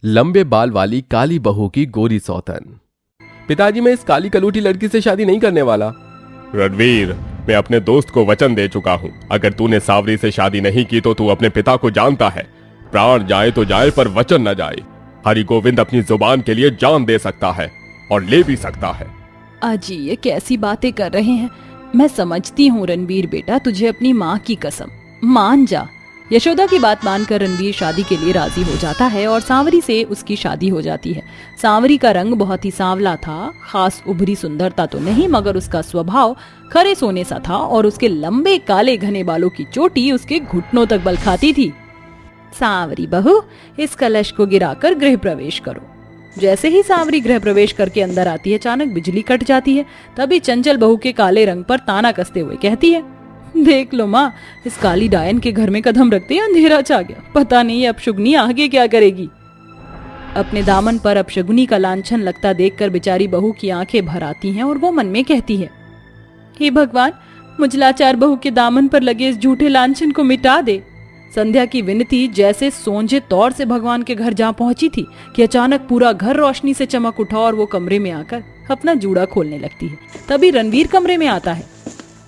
लंबे बाल वाली काली बहू की गोरी सौतन। पिताजी, मैं इस काली कलूटी लड़की से शादी नहीं करने वाला। रणवीर, मैं अपने दोस्त को वचन दे चुका हूँ। अगर तूने सावरी से शादी नहीं की तो तू अपने पिता को जानता है। प्राण जाए तो जाए पर वचन न जाए। हरि गोविंद अपनी जुबान के लिए जान दे सकता है और ले भी सकता है। अजी, ये कैसी बातें कर रहे हैं। मैं समझती हूँ रणवीर बेटा, तुझे अपनी माँ की कसम, मान जा। यशोदा की बात मानकर रणवीर शादी के लिए राजी हो जाता है और सांवरी से उसकी शादी हो जाती है। सांवरी का रंग बहुत ही सांवला था, खास उभरी सुंदरता तो नहीं, मगर उसका स्वभाव खरे सोने सा था और उसके लंबे काले घने बालों की चोटी उसके घुटनों तक बल खाती थी। सांवरी बहू, इस कलश को गिराकर गृह प्रवेश करो। जैसे ही सांवरी गृह प्रवेश करके अंदर आती है, अचानक बिजली कट जाती है। तभी चंचल बहू के काले रंग पर ताना कसते हुए कहती है, देख लो माँ, इस काली डायन के घर में कदम रखते ही अंधेरा छा गया। पता नहीं अपशुगनी आगे क्या करेगी। अपने दामन पर अपशुगनी का लांछन लगता देखकर बेचारी बहू की आंखें भर आती हैं और वो मन में कहती है, हे भगवान, मुझ लाचार बहू के दामन पर लगे इस झूठे लांछन को मिटा दे। संध्या की विनती जैसे सोंझे तौर से भगवान के घर जा पहुंची थी कि अचानक पूरा घर रोशनी से चमक उठा और वो कमरे में आकर अपना जूड़ा खोलने लगती है। तभी रणवीर कमरे में आता है।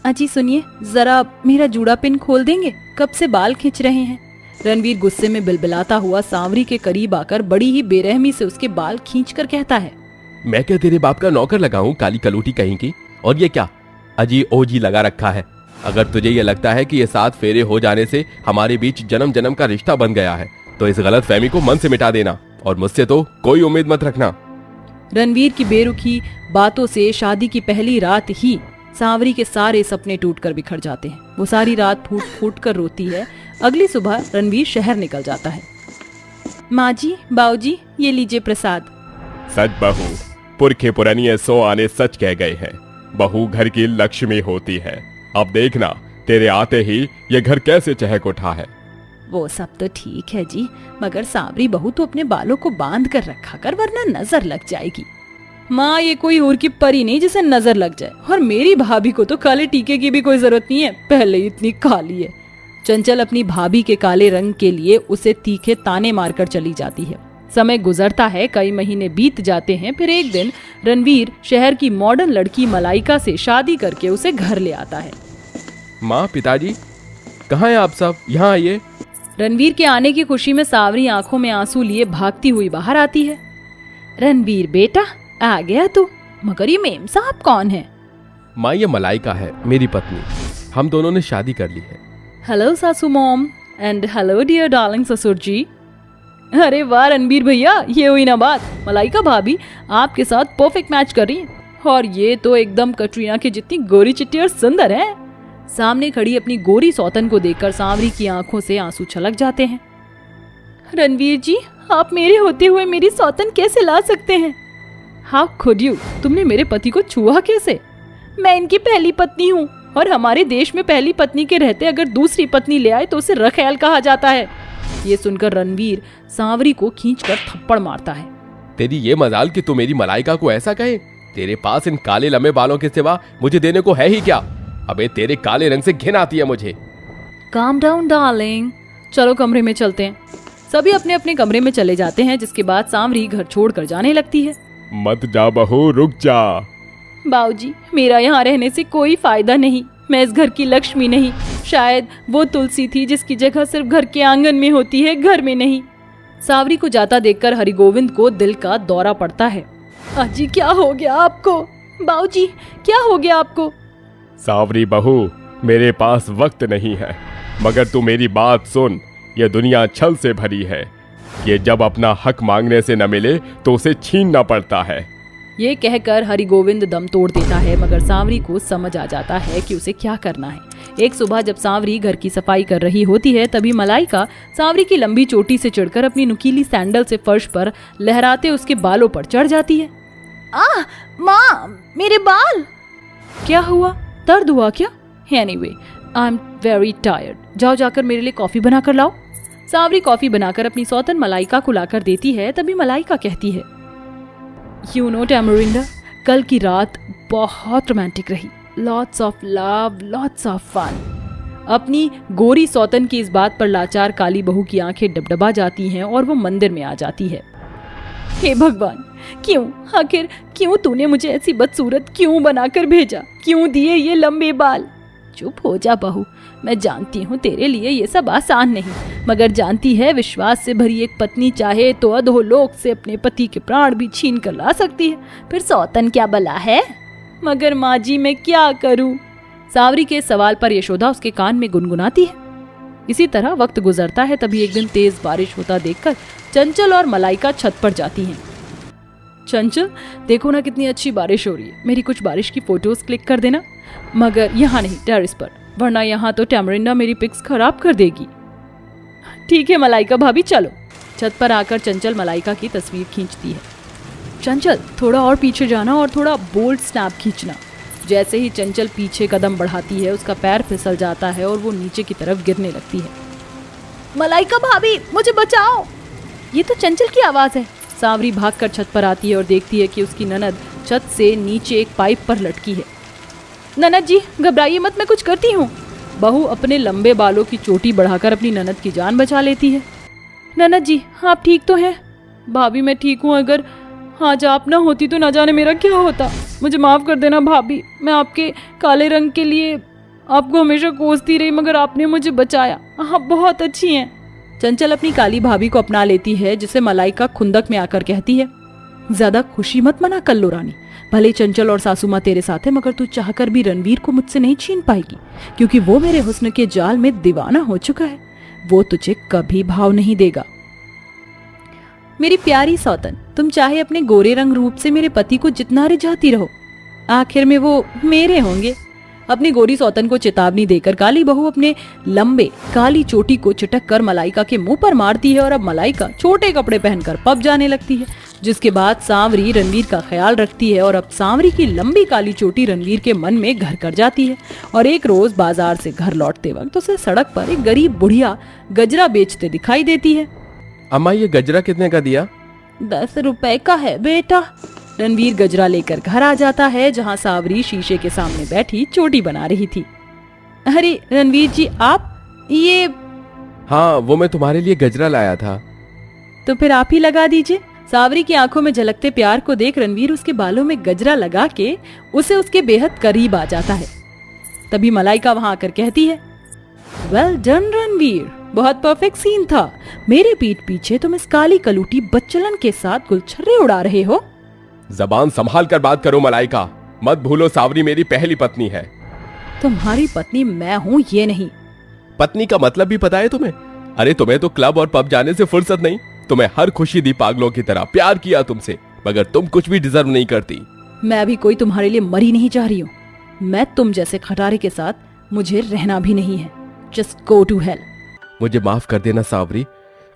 अजी सुनिए, जरा मेरा जूड़ा पिन खोल देंगे, कब से बाल खींच रहे हैं। रणवीर गुस्से में बिलबिलाता हुआ सांवरी के करीब आकर बड़ी ही बेरहमी से उसके बाल खींचकर कहता है, मैं क्या तेरे बाप का नौकर लगा हूँ काली कलूटी कहीं की? और ये क्या अजी ओजी लगा रखा है? अगर तुझे ये लगता है कि ये 7 फेरे हो जाने से हमारे बीच जन्म जन्म का रिश्ता बन गया है तो इस गलत फहमी को मन से मिटा देना और मुझसे तो कोई उम्मीद मत रखना। रणवीर की बेरुखी बातों से शादी की पहली रात ही सांवरी के सारे सपने टूटकर बिखर जाते हैं। वो सारी रात फूट फूट कर रोती है। अगली सुबह रणवीर शहर निकल जाता है। माँ जी, बाऊजी, ये लीजिए प्रसाद। सच बहू, पुरखे पुरानिये सो आने सच कह गए हैं। बहू घर की लक्ष्मी होती है। अब देखना, तेरे आते ही ये घर कैसे चहक उठा है। वो सब तो ठीक है जी, मगर सांवरी बहू तो अपने बालों को बांध कर रखा कर, वरना नजर लग जाएगी। माँ, ये कोई और की परी नहीं जिसे नजर लग जाए। और मेरी भाभी को तो काले टीके की भी कोई जरूरत नहीं है, पहले ही इतनी काली है। चंचल अपनी भाभी के काले रंग के लिए उसे तीखे ताने मारकर चली जाती है। समय गुजरता है, कई महीने बीत जाते हैं। फिर एक दिन रणवीर शहर की मॉडर्न लड़की मलाइका से शादी करके उसे घर ले आता है। माँ, पिताजी, कहाँ हैं आप सब? यहाँ आइए। रणवीर के आने की खुशी में सांवरी आंखों में आंसू लिए भागती हुई बाहर आती है। रणवीर बेटा, आ गया तू। मगर ये मेम साहब कौन है? माँ, ये मलाइका है, मेरी पत्नी। हम दोनों ने शादी कर ली है। हेलो सासू mom and hello dear darling ससुर जी। अरे वाह रणवीर भैया, ये हुई ना बात। मलाइका भाभी आपके साथ परफेक्ट मैच कर रही है। और ये तो एकदम कटरीना की जितनी गोरी चिट्टी और सुंदर है। सामने खड़ी अपनी गोरी सौतन को देखकर सांवरी की आंखों से आंसू छलक जाते हैं। रणवीर जी, आप मेरे होते हुए मेरी सौतन कैसे ला सकते हैं? How could you? तुमने मेरे पति को छुआ कैसे? मैं इनकी पहली पत्नी हूँ और हमारे देश में पहली पत्नी के रहते अगर दूसरी पत्नी ले आए तो उसे रखैल कहा जाता है। ये सुनकर रणवीर सांवरी को खींचकर थप्पड़ मारता है। तेरी ये मजाल कि तू मेरी मलाइका को ऐसा कहे? तेरे पास इन काले लंबे बालों के सिवा मुझे देने को है ही क्या? अबे तेरे काले रंग से घिन आती है मुझे। काम डाउन डार्लिंग, चलो कमरे में चलते हैं। सभी अपने अपने कमरे में चले जाते हैं, जिसके बाद सांवरी घर छोड़कर जाने लगती है। मत जा बहू, रुक जा। बाऊजी, मेरा यहाँ रहने से कोई फायदा नहीं। मैं इस घर की लक्ष्मी नहीं। शायद वो तुलसी थी जिसकी जगह सिर्फ घर के आंगन में होती है, घर में नहीं। सांवरी को जाता देखकर हरिगोविंद को दिल का दौरा पड़ता है। अजी, क्या हो गया आपको? बाऊजी, क्या हो गया आपको? सांवरी बहू, मेरे पास वक्त नहीं है, मगर तू मेरी बात सुन। यह दुनिया छल से भरी है। ये जब अपना हक मांगने से न मिले तो उसे छीनना पड़ता है। ये कहकर हरिगोविंद दम तोड़ देता है, मगर सांवरी को समझ आ जाता है कि उसे क्या करना है। एक सुबह जब सांवरी घर की सफाई कर रही होती है, तभी मलाइका सांवरी की लंबी चोटी से चिढ़कर अपनी नुकीली सैंडल से फर्श पर लहराते उसके बालों पर चढ़ जाती है। माँ, मेरे बाल! क्या हुआ? दर्द हुआ क्या? Anyway, I am very tired. जाओ जाकर मेरे लिए कॉफी बनाकर लाओ। सांवरी कॉफी बनाकर अपनी सौतन मलाइका को लाकर देती है। तभी मलाइका कहती है, यू नो टैमरिंडा, कल की रात बहुत रोमांटिक रही। Lots of love, lots of fun. अपनी गोरी सौतन की इस बात पर लाचार काली बहू की आंखें डबडबा जाती हैं और वो मंदिर में आ जाती है। हे भगवान, क्यों, आखिर क्यों तूने मुझे ऐसी बदसूरत क्यों बनाकर भेजा? क्यों दिए ये लंबे बाल? चुप हो जा बहू, मैं जानती हूँ तेरे लिए ये सब आसान नहीं, मगर जानती है विश्वास से भरी एक पत्नी चाहे तो अधोलोक से अपने पति के प्राण भी छीन कर ला सकती है, फिर सौतन क्या बला है? मगर माँ जी मैं क्या करूँ? सांवरी के सवाल पर यशोदा उसके कान में गुनगुनाती है। इसी तरह वक्त गुजरता है। तभी एक दिन तेज बारिश होता देखकर चंचल और मलाइका छत पर जाती हैं। चंचल, देखो ना कितनी अच्छी बारिश हो रही है, मेरी कुछ बारिश की फोटोज क्लिक कर देना, मगर यहाँ नहीं, टेरेस पर, वरना यहाँ तो टैमरिंडा मेरी पिक्स खराब कर देगी। ठीक है मलाइका भाभी, चलो। छत पर आकर चंचल मलाइका की तस्वीर खींचती है। चंचल, थोड़ा और पीछे जाना और थोड़ा बोल्ड स्नैप खींचना। जैसे ही चंचल पीछे कदम बढ़ाती है उसका पैर फिसल जाता है और वो नीचे की तरफ गिरने लगती है। मलाइका भाभी, मुझे बचाओ! ये तो चंचल की आवाज है। सांवरी भागकर छत पर आती है और देखती है कि उसकी ननद छत से नीचे एक पाइप पर लटकी है। ननद जी घबराइए मत, मैं कुछ करती हूँ। बहू अपने लंबे बालों की चोटी बढ़ाकर अपनी ननद की जान बचा लेती है। ननद जी आप ठीक तो हैं? भाभी मैं ठीक हूँ, अगर आज आप ना होती तो ना जाने मेरा क्या होता। मुझे माफ कर देना भाभी, मैं आपके काले रंग के लिए आपको हमेशा कोसती रही, मगर आपने मुझे बचाया, आप बहुत अच्छी हैं। चंचल अपनी काली भाभी को अपना लेती है, जिसे मलाइका खुंदक में आकर कहती है, ज्यादा खुशी मत मना कल्लू रानी, भले चंचल और सासू माँ तेरे साथ है, मगर तू चाहकर भी रणवीर को मुझसे नहीं छीन पाएगी, क्योंकि वो मेरे हुस्न के जाल में दीवाना हो चुका है। वो तुझे कभी भाव नहीं देगा। मेरी प्यारी सौतन, तुम चाहे अपने गोरे रंग रूप से मेरे पति को जितना रिझाती रहो, आखिर में वो मेरे होंगे। अपनी गोरी सौतन को चेतावनी देकर काली बहू अपने लंबे काली चोटी को चिटक कर मलाइका के मुंह पर मारती है और अब मलाइका छोटे कपड़े पहनकर पब जाने लगती है, जिसके बाद सांवरी रणवीर का ख्याल रखती है और अब सांवरी की लंबी काली चोटी रणवीर के मन में घर कर जाती है। और एक रोज बाजार से घर लौटते वक्त उसे सड़क पर एक गरीब बुढ़िया गजरा बेचते दिखाई देती है। अम्मा ये गजरा कितने का दिया? 10 रुपए का है बेटा। रणवीर गजरा लेकर घर आ जाता है, जहाँ सांवरी शीशे के सामने बैठी चोटी बना रही थी। अरे रणवीर जी आप ये? हाँ, वो मैं तुम्हारे लिए गजरा लाया था। तो फिर आप ही लगा दीजिए। सांवरी की आंखों में झलकते प्यार को देख रणवीर उसके बालों में गजरा लगा के उसे उसके बेहद करीब आ जाता है। तभी मलाइका वहां आकर कहती है, वेल डन रणवीर, बहुत परफेक्ट सीन था। मेरे पीठ पीछे तुम इस काली कलूटी बच्चलन के साथ गुलछर्रे उड़ा रहे हो। जबान संभाल कर बात करो मलाइका, मत भूलो सांवरी मेरी पहली पत्नी है। तुम्हारी पत्नी मैं हूँ ये नहीं। पत्नी का मतलब भी पता है तुम्हें? अरे तुम्हें तो क्लब और पब जाने से फुर्सत नहीं, तुम्हें हर खुशी दी पागलों की तरह, प्यार किया तुमसे, मगर तुम कुछ भी डिजर्व नहीं करती। मैं अभी कोई तुम्हारे लिए मरी नहीं चाह रही हूँ। मैं तुम जैसे खटारे के साथ मुझे रहना भी नहीं है। Just go to hell. मुझे माफ कर देना सांवरी,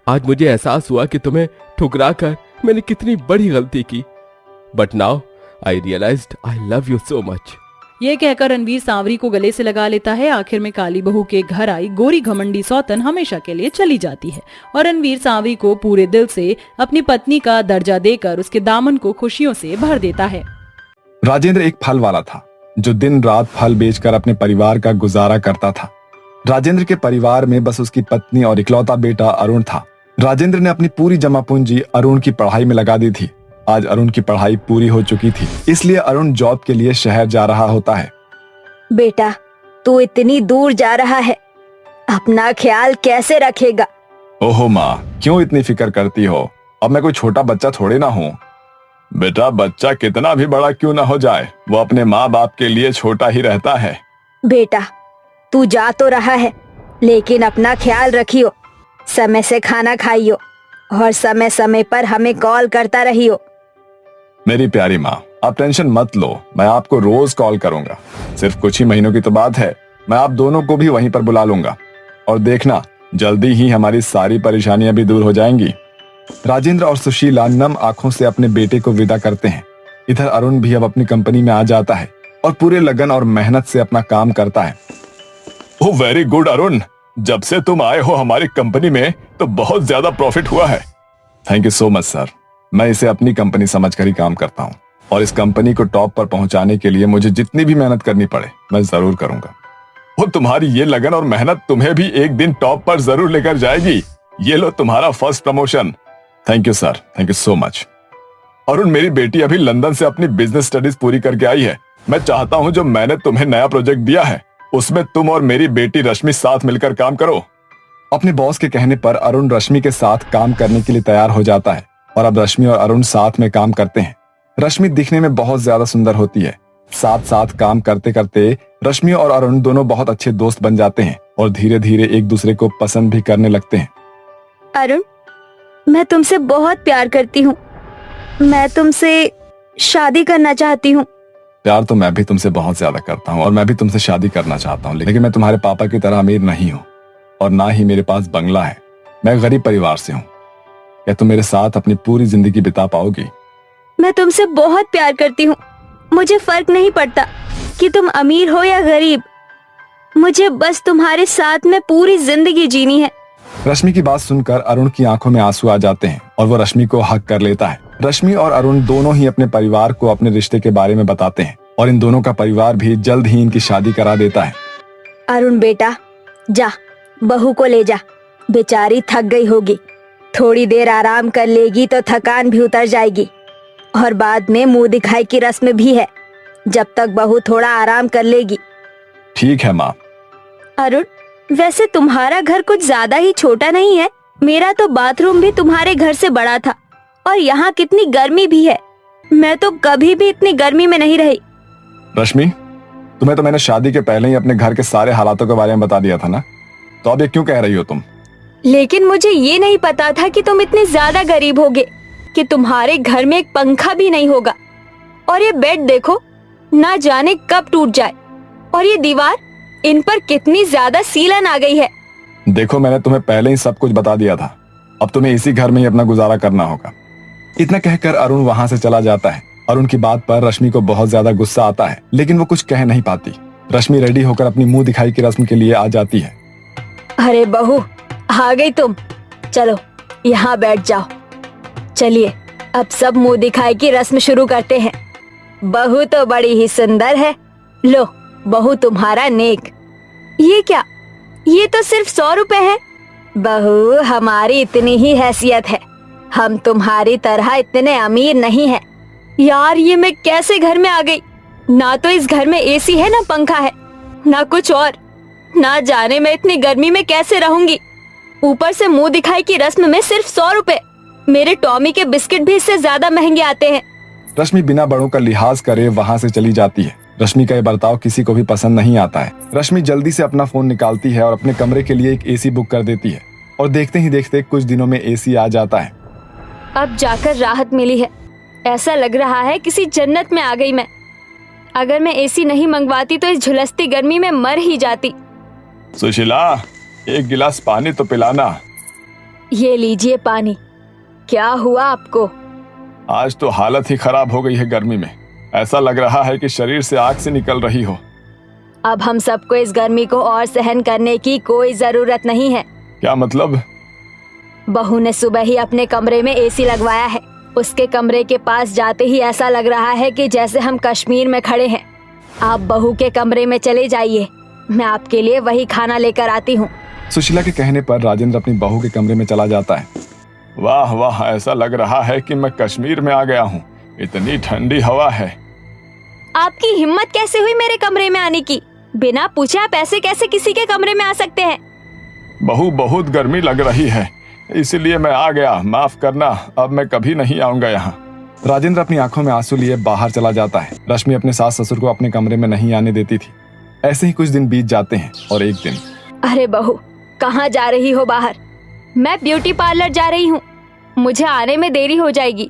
आज मुझे एहसास हुआ कि तुम्हें ठुकरा कर मैंने कितनी बड़ी गलती की, but now I realised I love you so much. ये कहकर रणवीर सांवरी को गले से लगा लेता है। आखिर में काली बहू के घर आई गोरी घमंडी सौतन हमेशा के लिए चली जाती है और रणवीर सांवरी को पूरे दिल से अपनी पत्नी का दर्जा देकर उसके दामन को खुशियों से भर देता है। राजेंद्र एक फल वाला था जो दिन रात फल बेचकर अपने परिवार का गुजारा करता था। राजेंद्र के परिवार में बस उसकी पत्नी और इकलौता बेटा अरुण था। राजेंद्र ने अपनी पूरी जमा पूंजी अरुण की पढ़ाई में लगा दी थी। आज अरुण की पढ़ाई पूरी हो चुकी थी, इसलिए अरुण जॉब के लिए शहर जा रहा होता है। बेटा, तू इतनी दूर जा रहा है, अपना ख्याल कैसे रखेगा? ओहो माँ, क्यों इतनी फिक्र करती हो? अब मैं कोई छोटा बच्चा थोड़े ना हूँ। बेटा, बच्चा कितना भी बड़ा क्यों ना हो जाए, वो अपने माँ बाप के लिए छोटा ही रहता है। बेटा, तू जा तो रहा है, लेकिन अपना ख्याल रखियो, समय से खाना खाइयो और समय समय पर हमें कॉल करता रहियो। मेरी प्यारी माँ, आप टेंशन मत लो, मैं आपको रोज कॉल करूंगा। सिर्फ कुछ ही महीनों की तो बात है, मैं आप दोनों को भी वहीं पर बुला लूंगा और देखना जल्दी ही हमारी सारी परेशानियां भी दूर हो जाएंगी। राजेंद्र और सुशीला नम आंखों से अपने बेटे को विदा करते हैं। इधर अरुण भी अब अपनी कंपनी में आ जाता है और पूरे लगन और मेहनत से अपना काम करता है। ओह वेरी गुड अरुण, जब से तुम आए हो हमारी कंपनी में तो बहुत ज्यादा प्रॉफिट हुआ है। Thank you so much sir, मैं इसे अपनी कंपनी समझकर ही काम करता हूँ और इस कंपनी को टॉप पर पहुंचाने के लिए मुझे जितनी भी मेहनत करनी पड़े मैं जरूर करूंगा। वो तुम्हारी ये लगन और मेहनत तुम्हें भी एक दिन टॉप पर जरूर लेकर जाएगी। ये लो तुम्हारा first promotion. Thank you sir, thank you so much. Arun, मेरी बेटी अभी लंदन से अपनी बिजनेस स्टडीज पूरी करके आई है। मैं चाहता हूँ जो मैंने तुम्हें नया प्रोजेक्ट दिया है उसमें तुम और मेरी बेटी रश्मि साथ मिलकर काम करो। अपने बॉस के कहने पर अरुण रश्मि के साथ काम करने के लिए तैयार हो जाता है और अब रश्मि और अरुण साथ में काम करते हैं। रश्मि दिखने में बहुत ज्यादा सुंदर होती है। साथ साथ काम करते करते रश्मि और अरुण दोनों बहुत अच्छे दोस्त बन जाते हैं और धीरे धीरे एक दूसरे को पसंद भी करने लगते हैं। अरुण, मैं तुमसे बहुत प्यार करती हूँ। मैं तुमसे शादी करना चाहती हूँ। प्यार तो मैं भी तुमसे बहुत ज्यादा करता हूँ और मैं भी तुमसे शादी करना चाहता हूँ, लेकिन मैं तुम्हारे पापा की तरह अमीर नहीं हूँ और ना ही मेरे पास बंगला है। मैं गरीब परिवार से हूँ। क्या तुम मेरे साथ अपनी पूरी जिंदगी बिता पाओगी? मैं तुमसे बहुत प्यार करती हूँ। मुझे फर्क नहीं पड़ता कि तुम अमीर हो या गरीब। मुझे बस तुम्हारे साथ में पूरी जिंदगी जीनी है। रश्मि की बात सुनकर अरुण की आंखों में आंसू आ जाते हैं और वो रश्मि को हक कर लेता है। रश्मि और अरुण दोनों ही अपने परिवार को अपने रिश्ते के बारे में बताते हैं और इन दोनों का परिवार भी जल्द ही इनकी शादी करा देता है। अरुण बेटा, जा बहू को ले जा। बेचारी थक गई होगी, थोड़ी देर आराम कर लेगी तो थकान भी उतर जाएगी। और बाद में मुंह दिखाई की रस्म भी है, जब तक बहू थोड़ा आराम कर लेगी। ठीक है माँ। अरुण, वैसे तुम्हारा घर कुछ ज्यादा ही छोटा नहीं है? मेरा तो बाथरूम भी तुम्हारे घर से बड़ा था और यहाँ कितनी गर्मी भी है। मैं तो कभी भी इतनी गर्मी में नहीं रही। रश्मि, तुम्हें तो मैंने शादी के पहले ही अपने घर के सारे हालातों के बारे में बता दिया था ना, तो अब ये क्यों कह रही हो तुम? लेकिन मुझे ये नहीं पता था कि तुम इतने ज्यादा गरीब होगे कि तुम्हारे घर में एक पंखा भी नहीं होगा। और ये बेड देखो, ना जाने कब टूट जाए। और ये दीवार, इन पर कितनी ज्यादा सीलन आ गई है। देखो, मैंने तुम्हें पहले ही सब कुछ बता दिया था। अब तुम्हें इसी घर में ही अपना गुजारा करना होगा। इतना कहकर अरुण वहां से चला जाता है और उनकी बात पर रश्मि को बहुत ज्यादा गुस्सा आता है, लेकिन वो कुछ कह नहीं पाती। रश्मि रेडी होकर अपनी मुंह दिखाई की रस्म के लिए आ जाती है। अरे बहू, आ गई तुम। चलो यहाँ बैठ जाओ। चलिए अब सब मुंह दिखाई की रस्म शुरू करते हैं। बहू तो बड़ी ही सुंदर है। लो बहू, तुम्हारा नेक। ये क्या? ये तो सिर्फ 100 रुपए है। बहू, हमारी इतनी ही हैसियत है, हम तुम्हारी तरह इतने अमीर नहीं हैं। यार, ये मैं कैसे घर में आ गई? ना तो इस घर में एसी है, ना पंखा है, ना कुछ और। ना जाने मैं इतनी गर्मी में कैसे रहूंगी। ऊपर से मुंह दिखाई की रस्म में सिर्फ 100 रुपए। मेरे टॉमी के बिस्किट भी इससे ज्यादा महंगे आते हैं। रश्मि बिना बड़ों का लिहाज करे वहां से चली जाती है। रश्मि का ये बर्ताव किसी को भी पसंद नहीं आता है। रश्मि जल्दी से अपना फोन निकालती है और अपने कमरे के लिए एक एसी बुक कर देती है और देखते ही देखते कुछ दिनों में एसी आ जाता है। अब जाकर राहत मिली है। ऐसा लग रहा है किसी जन्नत में आ गई मैं। अगर मैं एसी नहीं मंगवाती तो इस झुलसती गर्मी में मर ही जाती। सुशीला, एक गिलास पानी तो पिलाना। ये लीजिए पानी। क्या हुआ आपको? आज तो हालत ही खराब हो गई है गर्मी में। ऐसा लग रहा है कि शरीर से आग से निकल रही हो। अब हम सबको इस गर्मी को और सहन करने की कोई जरूरत नहीं है। क्या मतलब? बहू ने सुबह ही अपने कमरे में एसी लगवाया है। उसके कमरे के पास जाते ही ऐसा लग रहा है कि जैसे हम कश्मीर में खड़े हैं। आप बहू के कमरे में चले जाइए, मैं आपके लिए वही खाना लेकर आती हूँ। सुशीला के कहने पर राजेंद्र अपनी बहू के कमरे में चला जाता है। वाह वाह, ऐसा लग रहा है कि मैं कश्मीर में आ गया हूँ। इतनी ठंडी हवा है। आपकी हिम्मत कैसे हुई मेरे कमरे में आने की? बिना पूछे आप ऐसे कैसे किसी के कमरे में आ सकते हैं? बहू, बहुत गर्मी लग रही है, इसीलिए मैं आ गया। माफ करना, अब मैं कभी नहीं आऊंगा यहाँ। राजेंद्र अपनी आंखों में आंसू लिए बाहर चला जाता है। रश्मि अपने सास ससुर को अपने कमरे में नहीं आने देती थी। ऐसे ही कुछ दिन बीत जाते हैं और एक दिन। अरे बहू, कहाँ जा रही हो बाहर? मैं ब्यूटी पार्लर जा रही हूँ, मुझे आने में देरी हो जाएगी।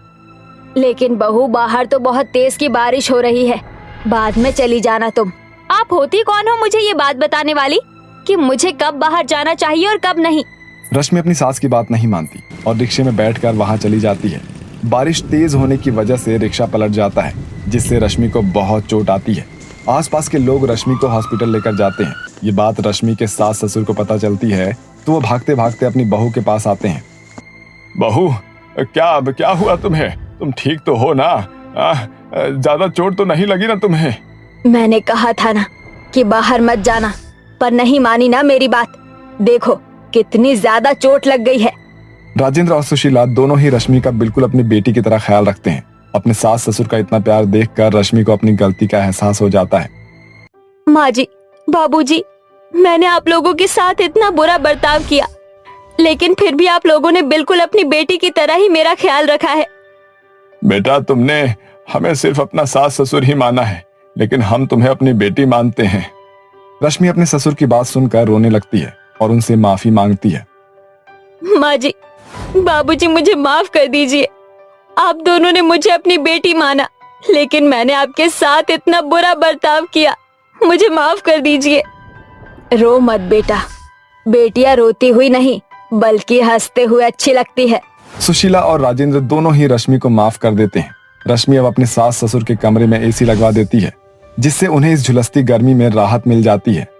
लेकिन बहू, बाहर तो बहुत तेज की बारिश हो रही है, बाद में चली जाना तुम। आप होती कौन हो मुझे ये बात बताने वाली कि मुझे कब बाहर जाना चाहिए और कब नहीं? रश्मि अपनी सास की बात नहीं मानती और रिक्शे में बैठकर वहां चली जाती है। बारिश तेज होने की वजह से रिक्शा पलट जाता है, जिससे रश्मि को बहुत चोट आती है। आसपास के लोग रश्मि को हॉस्पिटल लेकर जाते हैं। ये बात रश्मि के सास ससुर को पता चलती है तो वो भागते भागते अपनी बहू के पास आते हैं। बहू, क्या हुआ तुम्हें? तुम ठीक तो हो ना? ज्यादा चोट तो नहीं लगी ना तुम्हें? मैंने कहा था ना कि बाहर मत जाना, पर नहीं मानी ना मेरी बात। देखो कितनी ज्यादा चोट लग गई है। राजेंद्र और सुशीला दोनों ही रश्मि का बिल्कुल अपनी बेटी की तरह ख्याल रखते हैं अपने सास ससुर का इतना प्यार देखकर रश्मि को अपनी गलती का एहसास हो जाता है। माँ जी, बाबूजी, मैंने आप लोगों के साथ इतना बुरा बर्ताव किया, लेकिन फिर भी आप लोगों ने बिल्कुल अपनी बेटी की तरह ही मेरा ख्याल रखा है। बेटा, तुमने हमें सिर्फ अपना सास ससुर ही माना है, लेकिन हम तुम्हें अपनी बेटी मानते हैं। रश्मि अपने ससुर की बात सुनकर रोने लगती है और उनसे माफी मांगती है। माँ जी, बाबूजी, मुझे माफ कर दीजिए। आप दोनों ने मुझे अपनी बेटी माना, लेकिन मैंने आपके साथ इतना बुरा बर्ताव किया। मुझे माफ कर दीजिए। रो मत बेटा, बेटियां रोती हुई नहीं बल्कि हंसते हुए अच्छी लगती है। सुशीला और राजेंद्र दोनों ही रश्मि को माफ कर देते हैं। रश्मि अब अपने सास ससुर के कमरे में एसी लगवा देती है, जिससे उन्हें इस झुलसती गर्मी में राहत मिल जाती है।